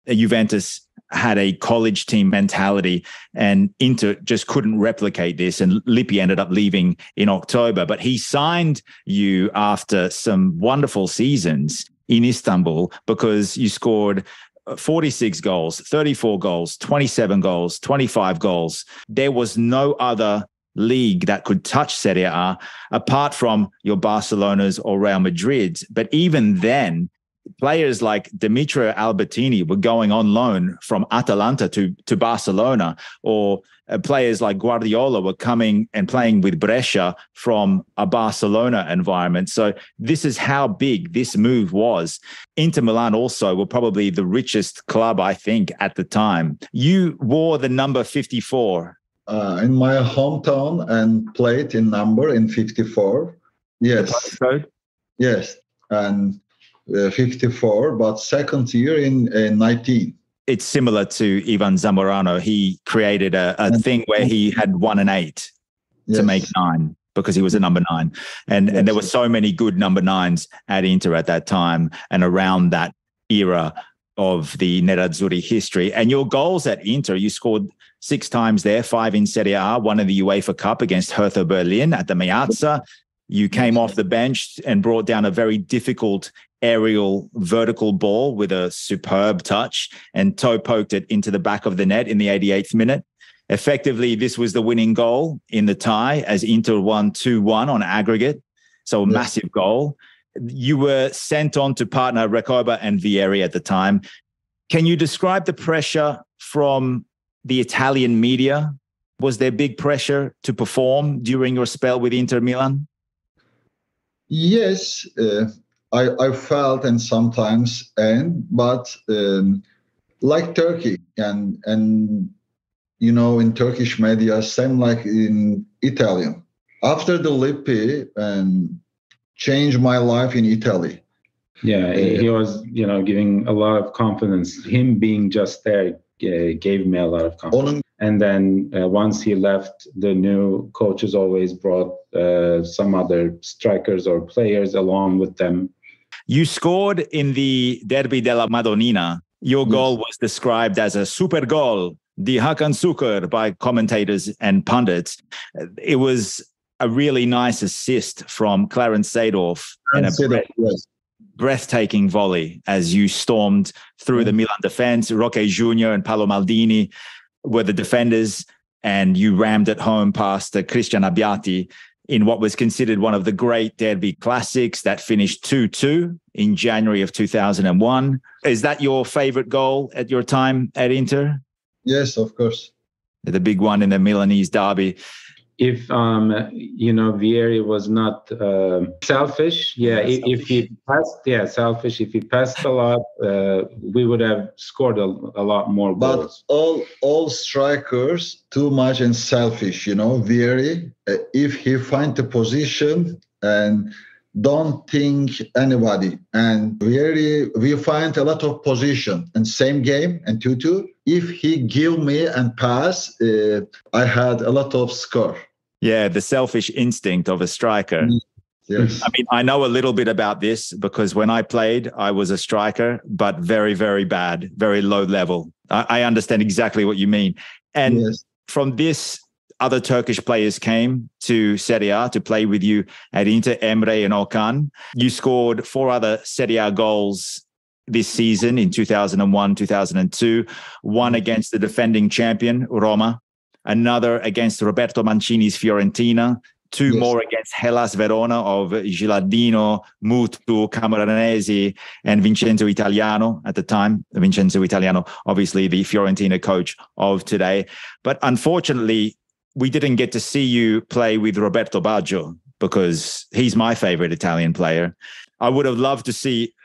Juventus had a college team mentality, and Inter just couldn't replicate this. And Lippi ended up leaving in October, but he signed you after some wonderful seasons in Istanbul because you scored 46 goals, 34 goals, 27 goals, 25 goals. There was no other league that could touch Serie A apart from your Barcelonas or Real Madrids. But even then, players like Demetrio Albertini were going on loan from Atalanta to Barcelona, or players like Guardiola were coming and playing with Brescia from a Barcelona environment. So this is how big this move was. Inter-Milan also were probably the richest club, I think, at the time. You wore the number 54. In my hometown and played in number in 54. Yes. Yes. And 54, but second year in 19. It's similar to Ivan Zamorano. He created a thing where he had 1 and 8 to make 9 because he was a number 9. And there were so many good number 9s at Inter at that time and around that era of the Nerazzurri history. And your goals at Inter, you scored 6 times there, 5 in Serie A, 1 in the UEFA Cup against Hertha Berlin at the Meazza. You came off the bench and brought down a very difficult aerial vertical ball with a superb touch and toe poked it into the back of the net in the 88th minute. Effectively, this was the winning goal in the tie as Inter won 2-1 on aggregate. So a massive goal. You were sent on to partner Recoba and Vieri at the time. Can you describe the pressure from the Italian media? Was there big pressure to perform during your spell with Inter-Milan? Yes, I felt and sometimes, but like Turkey and you know, in Turkish media, same like in Italian. After the Lippi changed my life in Italy. Yeah, he was, you know, giving a lot of confidence. Him being just there gave me a lot of confidence. And then once he left, the new coaches always brought some other strikers or players along with them. You scored in the Derby della Madonnina. Your goal was described as a super goal di Hakan Sükür by commentators and pundits. It was a really nice assist from Clarence Seedorf and a breathtaking volley as you stormed through the Milan defense. Roque Jr. and Paolo Maldini were the defenders, and you rammed it home past Christian Abbiati in what was considered one of the great derby classics that finished 2-2 in January of 2001. Is that your favorite goal at your time at Inter? Yes, of course. The big one in the Milanese derby. If, you know, Vieri was not selfish, if he passed, selfish. If he passed a lot, we would have scored a lot more goals. But all strikers too much and selfish, you know. Vieri, if he find the position and don't think anybody, and Vieri, we find a lot of position and same game and 2-2. If he give me and pass, I had a lot of score. Yeah, the selfish instinct of a striker. Yes. I mean, I know a little bit about this because when I played, I was a striker, but very, very bad, very low level. I understand exactly what you mean. And from this, other Turkish players came to Serie A to play with you at Inter, Emre and Okan. You scored 4 other Serie A goals this season in 2001, 2002, 1 against the defending champion, Roma, another against Roberto Mancini's Fiorentina, 2 more against Hellas Verona of Gilardino, Mutu, Camoranesi, and Vincenzo Italiano at the time. Vincenzo Italiano, obviously the Fiorentina coach of today. But unfortunately, we didn't get to see you play with Roberto Baggio because he's my favorite Italian player. I would have loved to see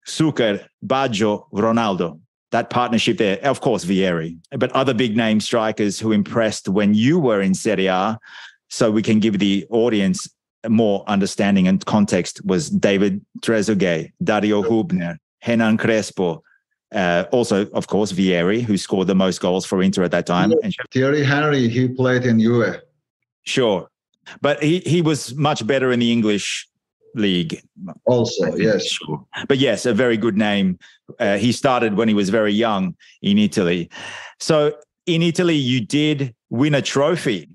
Sükür, Baggio, Ronaldo, that partnership there. Of course, Vieri, but other big name strikers who impressed when you were in Serie A, so we can give the audience more understanding and context, was David Trezeguet, Dario Hubner, Hernan Crespo, also, of course, Vieri, who scored the most goals for Inter at that time. And Thierry Henry, he played in Juve. Sure. But he was much better in the English league. Also, yes. Sure. But yes, a very good name. He started when he was very young in Italy. So in Italy, you did win a trophy,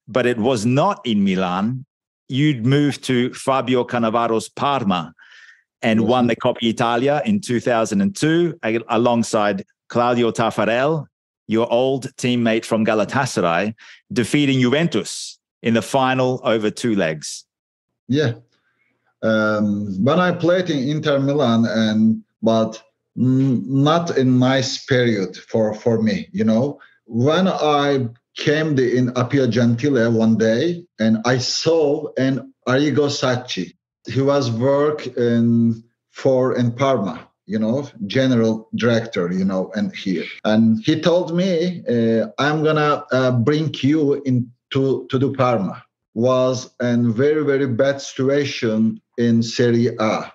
but it was not in Milan. You'd moved to Fabio Cannavaro's Parma and won the Coppa Italia in 2002 alongside Claudio Taffarel, your old teammate from Galatasaray, defeating Juventus in the final over 2 legs. Yeah. When I played in Inter-Milan, but not a nice period for me, you know. When I came in Appiano Gentile one day, and I saw an Arrigo Sacchi. He was working in Parma, you know, general director, you know, and here. And he told me, I'm gonna bring you into the Parma. Was a very, very bad situation in Serie A.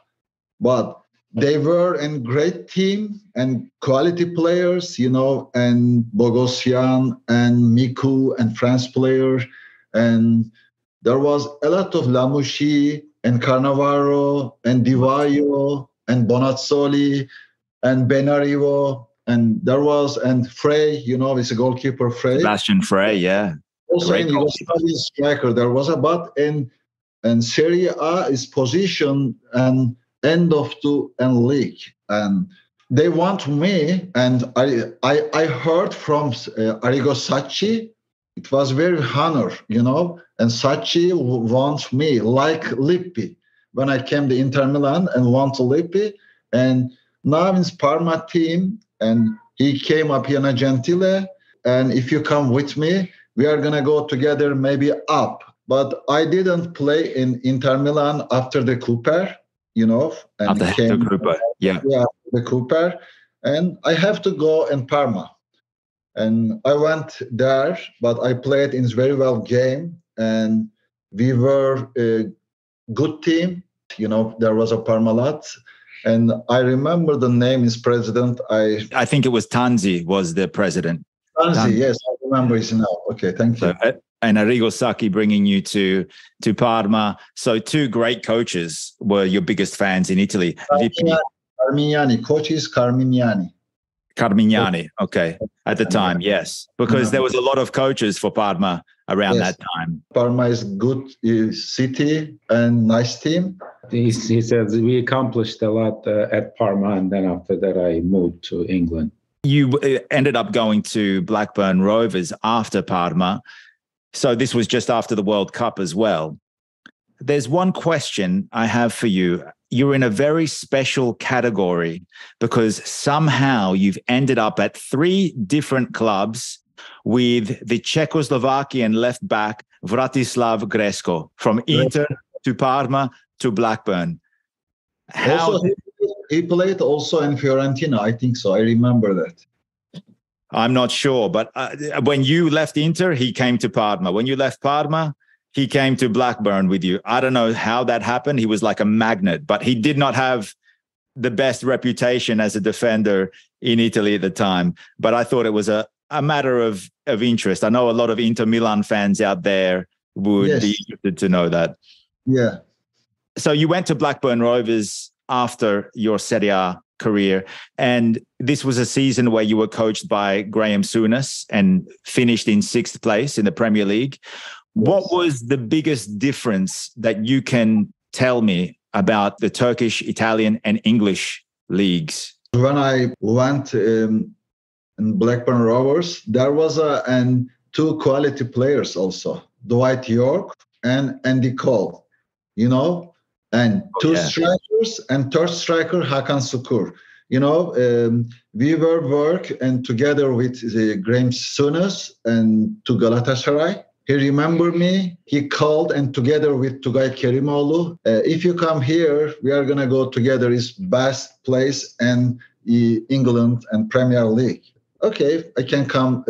But they were a great team and quality players, you know, and Bogosian and Miku and France players. And there was a lot of Lamouchi and Cannavaro and Vaio and Bonazzoli and Benarivo. And there was, and Frey, you know, it's a goalkeeper, Frey. Sebastian Frey, yeah. Also great in Yugoslavian striker, there was about, and Serie A is position and end of the league. And they want me, and I heard from Arrigo Sacchi. It was very honor, you know, and Sacchi wants me like Lippi when I came to Inter-Milan and want Lippi. And now in Parma team, and he came Appiano Gentile, and if you come with me, we are going to go together maybe up. But I didn't play in Inter-Milan after the Coppa, you know. And after the Coppa, yeah. Yeah, the Coppa. And I have to go in Parma. And I went there, but I played in very well game. And we were a good team. You know, there was a Parmalat. And I remember the name is president. I think it was Tanzi was the president. Tanzi, yes, I remember his now. Okay, thank you. So, and Arrigo Sacchi bringing you to Parma. So 2 great coaches were your biggest fans in Italy. Carmignani, coach is Carmignani. Carmignani, okay. At the time, yes. Because there was a lot of coaches for Parma around that time. Parma is good city and nice team. He says we accomplished a lot at Parma, and then after that I moved to England. You ended up going to Blackburn Rovers after Parma. So this was just after the World Cup as well. There's one question I have for you. You're in a very special category because somehow you've ended up at 3 different clubs with the Czechoslovakian left back Vratislav Gresko, from Inter to Parma to Blackburn. Also, he played also in Fiorentina, I think so. I remember that. I'm not sure, but when you left Inter, he came to Parma. When you left Parma, he came to Blackburn with you. I don't know how that happened. He was like a magnet, but he did not have the best reputation as a defender in Italy at the time. But I thought it was a matter of interest. I know a lot of Inter-Milan fans out there would be interested to know that. Yeah. So you went to Blackburn Rovers after your Serie A career, and this was a season where you were coached by Graham Souness and finished in 6th place in the Premier League. What was the biggest difference that you can tell me about the Turkish, Italian, and English leagues? When I went in Blackburn Rovers, there was 2 quality players also, Dwight York and Andy Cole, you know, and 2 strikers, and 3rd striker, Hakan Sükür. You know, we were working together with Graham Souness and to Galatasaray. He remembered me. He called, and together with Tugay Kerimoğlu, if you come here, we are going to go together. It's best place in England and Premier League. Okay, I can come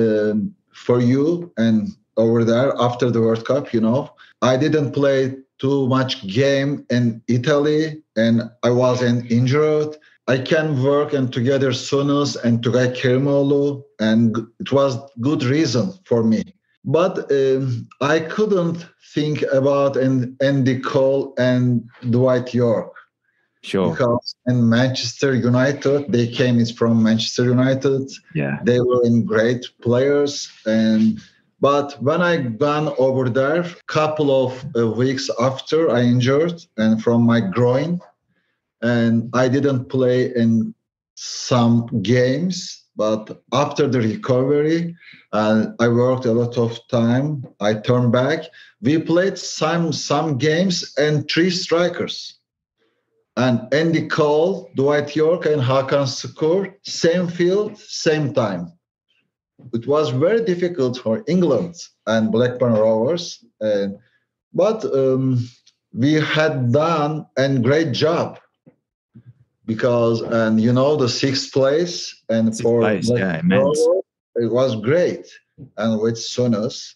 for you and over there after the World Cup, you know. I didn't play too much game in Italy, and I wasn't injured. I can work and together Souness and Tugay Kerimoğlu, and it was good reason for me. But I couldn't think about Andy Cole and Dwight York. Sure. Because in Manchester United, they came from Manchester United. Yeah. They were in great players. But when I gone over there, couple of weeks after I injured and from my groin, and I didn't play in some games. But after the recovery, I worked a lot of time. I turned back. We played some games and 3 strikers. And Andy Cole, Dwight York, and Hakan Sükür, same field, same time. It was very difficult for England and Blackburn Rovers, but we had done a great job because, and you know, the 6th place and for Blackburn Rovers, it was great, and with Sunus.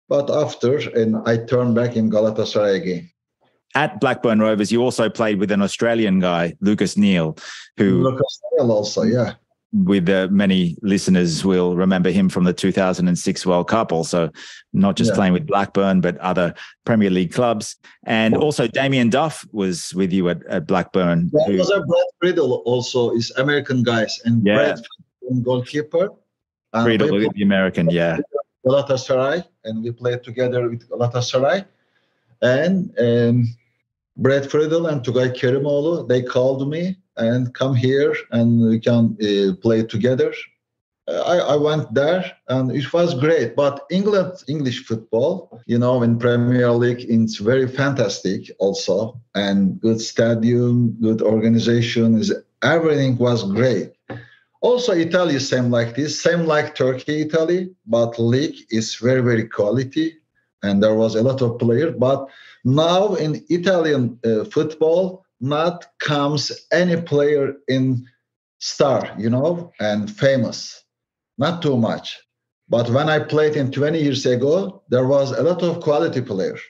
But after, and I turned back in Galatasaray again. At Blackburn Rovers, you also played with an Australian guy, Lucas Neal, who Lucas Neal also, yeah. With many listeners will remember him from the 2006 World Cup, also not just playing with Blackburn, but other Premier League clubs. And also Damien Duff was with you at Blackburn. There was a Brad Friedel also, is American guys. And Brad goalkeeper. Friedel, the American, Galatasaray, and we played together with Galatasaray. And Brad Friedel and Tugay Kerimoğlu, they called me and come here and we can play together. I went there and it was great. But English football, you know, in Premier League, it's very fantastic also. And good stadium, good organization, everything was great. Also, Italy, same like this, same like Turkey, Italy, but league is very, very quality. And there was a lot of players. But now in Italian football, not comes any player in star, you know, and famous. Not too much. But when I played in 20 years ago, there was a lot of quality players.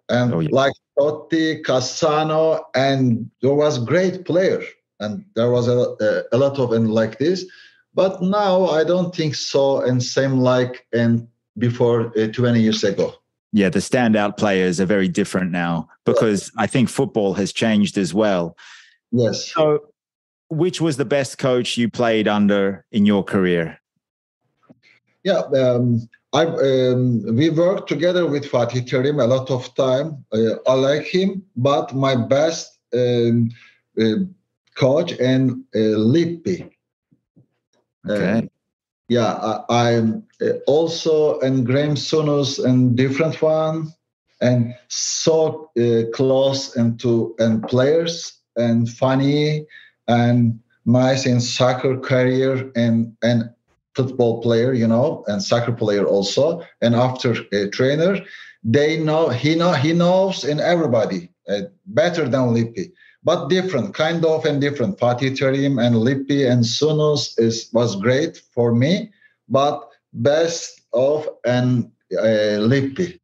And like Totti, Cassano, and there was great players. And there was a lot of them like this. But now I don't think so and same like before 20 years ago. Yeah, the standout players are very different now because I think football has changed as well. Yes. So which was the best coach you played under in your career? Yeah, we worked together with Fatih Terim a lot of time. I like him, but my best coach and Lippi. Okay. I'm also and Graham Souness and different one, and so close and players and funny and nice in soccer career and football player, you know, and soccer player also. And after a trainer, he knows in everybody better than Lippi. But different, kind of and different. Fatih Terim and Lippi and Souness was great for me, but best of Lippi.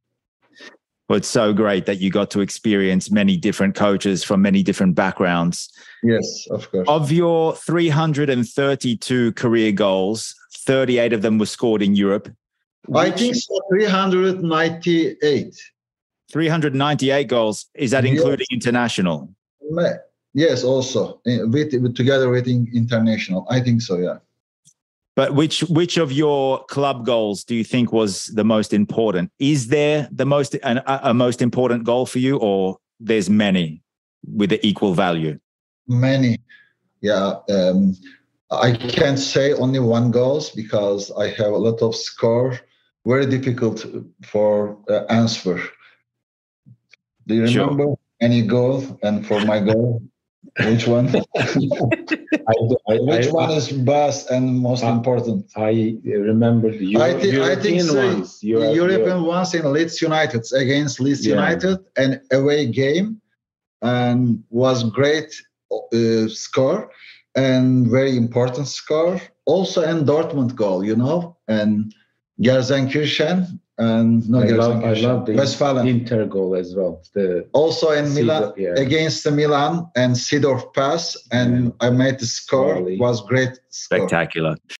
Well, it's so great that you got to experience many different coaches from many different backgrounds. Yes, of course. Of your 332 career goals, 38 of them were scored in Europe. I think so, 398. 398 goals. Is that including international? Yes, also together with international. I think so, yeah. But which of your club goals do you think was the most important? Is there a most important goal for you, or there's many with the equal value? Many, yeah. I can't say only one goals because I have a lot of score. Very difficult for answer. Do you remember? Sure. Any goal? And for my goal, which one? Which one is best and most important? I remember the European ones. European ones in Leeds United against Leeds United, an away game, and was great score and very important score. Also, in Dortmund goal, you know, and Gelsenkirchen. And I love the Westfalen. Inter goal as well. Also in Milan against the Milan and Seedorf pass, and I made the score. Was great. Spectacular.